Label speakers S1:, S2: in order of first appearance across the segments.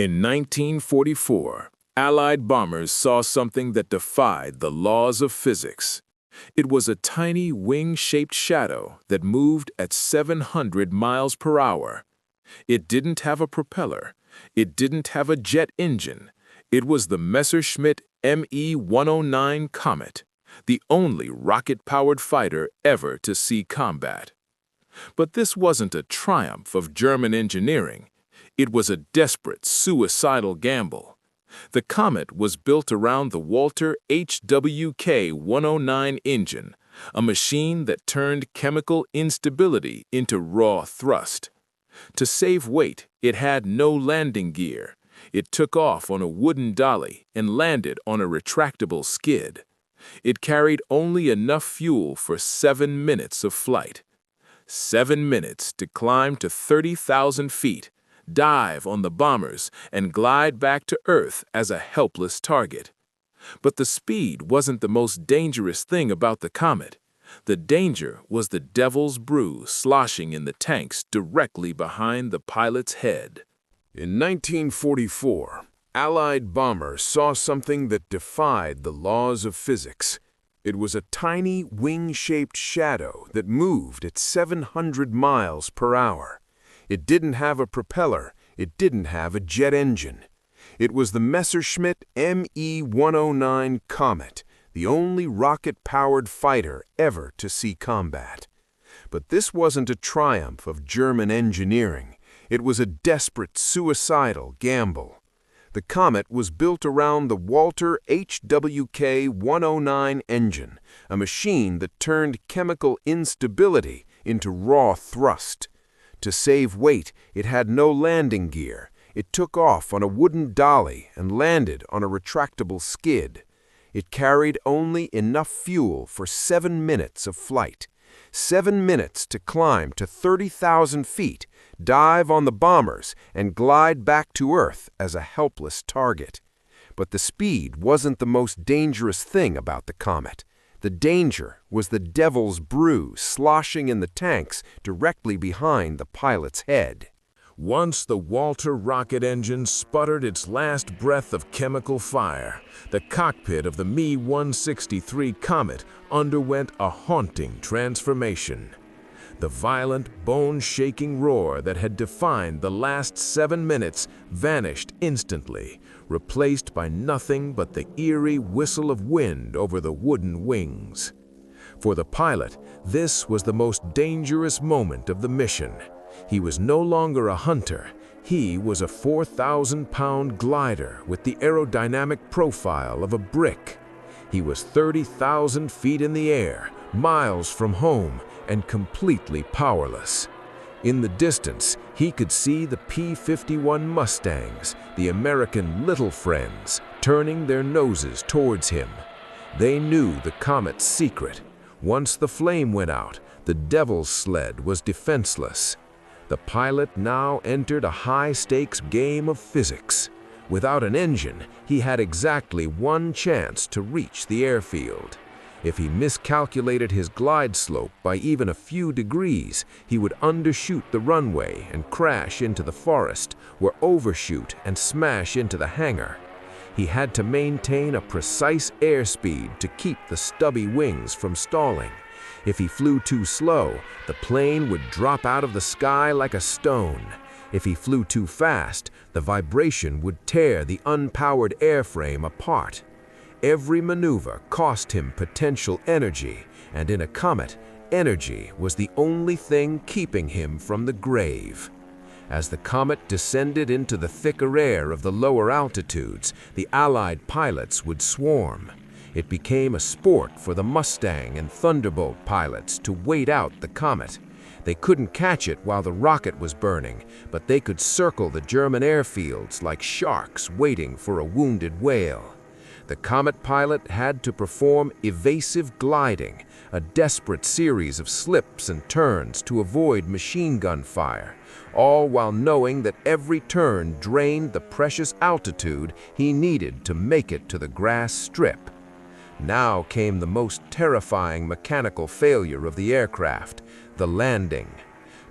S1: In 1944, Allied bombers saw something that defied the laws of physics. It was a tiny wing-shaped shadow that moved at 700 miles per hour. It didn't have a propeller. It didn't have a jet engine. It was the Messerschmitt Me 109 Komet, the only rocket-powered fighter ever to see combat. But this wasn't a triumph of German engineering. It was a desperate, suicidal gamble. The Komet was built around the Walter HWK-109 engine, a machine that turned chemical instability into raw thrust. To save weight, it had no landing gear. It took off on a wooden dolly and landed on a retractable skid. It carried only enough fuel for 7 minutes of flight. 7 minutes to climb to 30,000 feet, dive on the bombers, and glide back to Earth as a helpless target. But the speed wasn't the most dangerous thing about the Komet. The danger was the devil's brew sloshing in the tanks directly behind the pilot's head. In 1944, Allied bombers saw something that defied the laws of physics. It was a tiny wing-shaped shadow that moved at 700 miles per hour. It didn't have a propeller. It didn't have a jet engine. It was the Messerschmitt Me 109 Komet, the only rocket-powered fighter ever to see combat. But this wasn't a triumph of German engineering. It was a desperate, suicidal gamble. The Komet was built around the Walter HWK-109 engine, a machine that turned chemical instability into raw thrust. To save weight, it had no landing gear. It took off on a wooden dolly and landed on a retractable skid. It carried only enough fuel for 7 minutes of flight. 7 minutes to climb to 30,000 feet, dive on the bombers, and glide back to Earth as a helpless target. But the speed wasn't the most dangerous thing about the Komet. The danger was the devil's brew sloshing in the tanks directly behind the pilot's head. Once the Walter rocket engine sputtered its last breath of chemical fire, the cockpit of the Me-163 Komet underwent a haunting transformation. The violent, bone-shaking roar that had defined the last 7 minutes vanished instantly, replaced by nothing but the eerie whistle of wind over the wooden wings. For the pilot, this was the most dangerous moment of the mission. He was no longer a hunter. He was a 4,000-pound glider with the aerodynamic profile of a brick. He was 30,000 feet in the air, miles from home, and completely powerless. In the distance, he could see the P-51 Mustangs, the American little friends, turning their noses towards him. They knew the Komet's secret. Once the flame went out, the devil's sled was defenseless. The pilot now entered a high-stakes game of physics. Without an engine, he had exactly one chance to reach the airfield. If he miscalculated his glide slope by even a few degrees, he would undershoot the runway and crash into the forest, or overshoot and smash into the hangar. He had to maintain a precise airspeed to keep the stubby wings from stalling. If he flew too slow, the plane would drop out of the sky like a stone. If he flew too fast, the vibration would tear the unpowered airframe apart. Every maneuver cost him potential energy, and in a Komet, energy was the only thing keeping him from the grave. As the Komet descended into the thicker air of the lower altitudes, the Allied pilots would swarm. It became a sport for the Mustang and Thunderbolt pilots to wait out the Komet. They couldn't catch it while the rocket was burning, but they could circle the German airfields like sharks waiting for a wounded whale. The Komet pilot had to perform evasive gliding, a desperate series of slips and turns to avoid machine gun fire, all while knowing that every turn drained the precious altitude he needed to make it to the grass strip. Now came the most terrifying mechanical failure of the aircraft, the landing.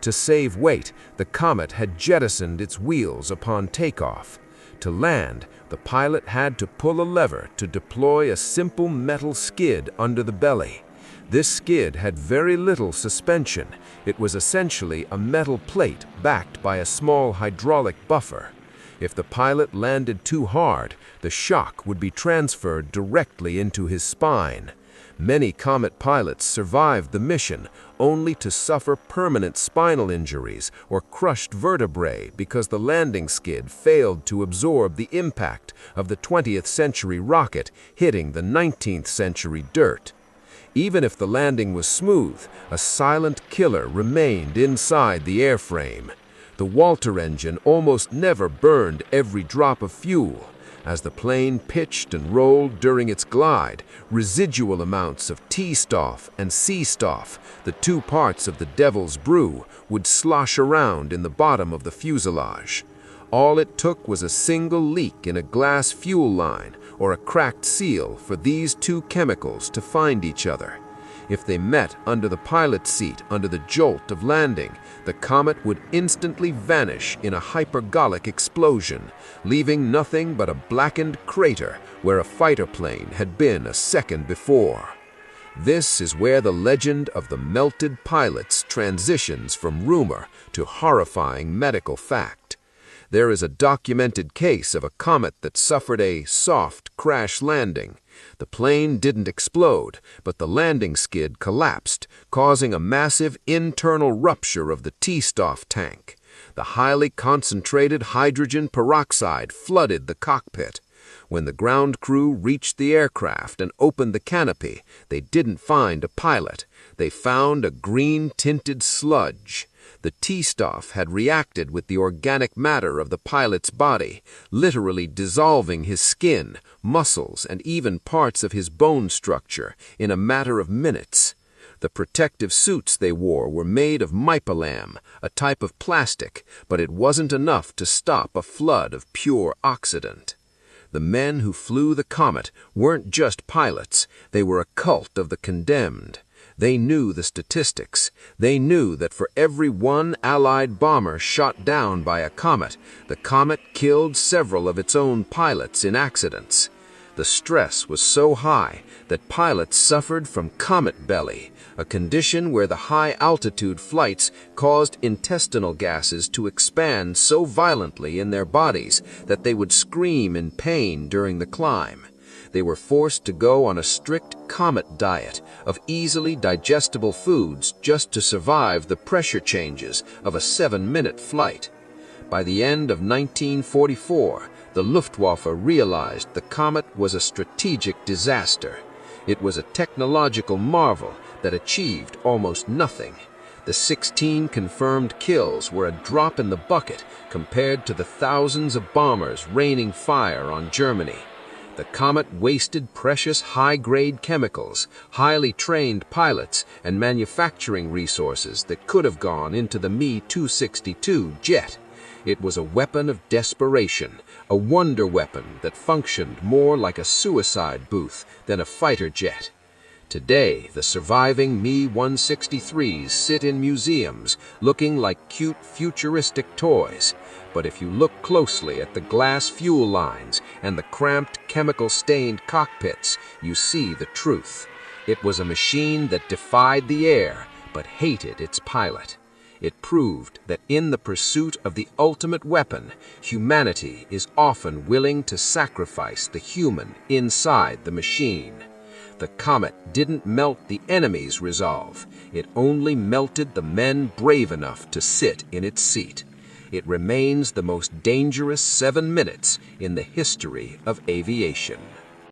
S1: To save weight, the Komet had jettisoned its wheels upon takeoff. To land, the pilot had to pull a lever to deploy a simple metal skid under the belly. This skid had very little suspension. It was essentially a metal plate backed by a small hydraulic buffer. If the pilot landed too hard, the shock would be transferred directly into his spine. Many Komet pilots survived the mission only to suffer permanent spinal injuries or crushed vertebrae because the landing skid failed to absorb the impact of the 20th century rocket hitting the 19th century dirt. Even if the landing was smooth, a silent killer remained inside the airframe. The Walter engine almost never burned every drop of fuel. As the plane pitched and rolled during its glide, residual amounts of T-Stoff and C-Stoff, the two parts of the devil's brew, would slosh around in the bottom of the fuselage. All it took was a single leak in a glass fuel line or a cracked seal for these two chemicals to find each other. If they met under the pilot's seat under the jolt of landing, the Komet would instantly vanish in a hypergolic explosion, leaving nothing but a blackened crater where a fighter plane had been a second before. This is where the legend of the melted pilots transitions from rumor to horrifying medical fact. There is a documented case of a Komet that suffered a soft crash landing. The plane didn't explode, but the landing skid collapsed, causing a massive internal rupture of the T-Stoff tank. The highly concentrated hydrogen peroxide flooded the cockpit. When the ground crew reached the aircraft and opened the canopy, they didn't find a pilot. They found a green-tinted sludge. The T-Stoff had reacted with the organic matter of the pilot's body, literally dissolving his skin, muscles, and even parts of his bone structure in a matter of minutes. The protective suits they wore were made of mypalam, a type of plastic, but it wasn't enough to stop a flood of pure oxidant. The men who flew the Komet weren't just pilots, they were a cult of the condemned. They knew the statistics. They knew that for every one Allied bomber shot down by a Komet, the Komet killed several of its own pilots in accidents. The stress was so high that pilots suffered from comet belly, a condition where the high-altitude flights caused intestinal gases to expand so violently in their bodies that they would scream in pain during the climb. They were forced to go on a strict Komet diet of easily digestible foods just to survive the pressure changes of a 7-minute flight. By the end of 1944, the Luftwaffe realized the Komet was a strategic disaster. It was a technological marvel that achieved almost nothing. The 16 confirmed kills were a drop in the bucket compared to the thousands of bombers raining fire on Germany. The Komet wasted precious high-grade chemicals, highly trained pilots, and manufacturing resources that could have gone into the Me-262 jet. It was a weapon of desperation, a wonder weapon that functioned more like a suicide booth than a fighter jet. Today, the surviving Me-163s sit in museums looking like cute futuristic toys. But if you look closely at the glass fuel lines and the cramped chemical-stained cockpits, you see the truth. It was a machine that defied the air, but hated its pilot. It proved that in the pursuit of the ultimate weapon, humanity is often willing to sacrifice the human inside the machine. The Komet didn't melt the enemy's resolve. It only melted the men brave enough to sit in its seat. It remains the most dangerous 7 minutes in the history of aviation.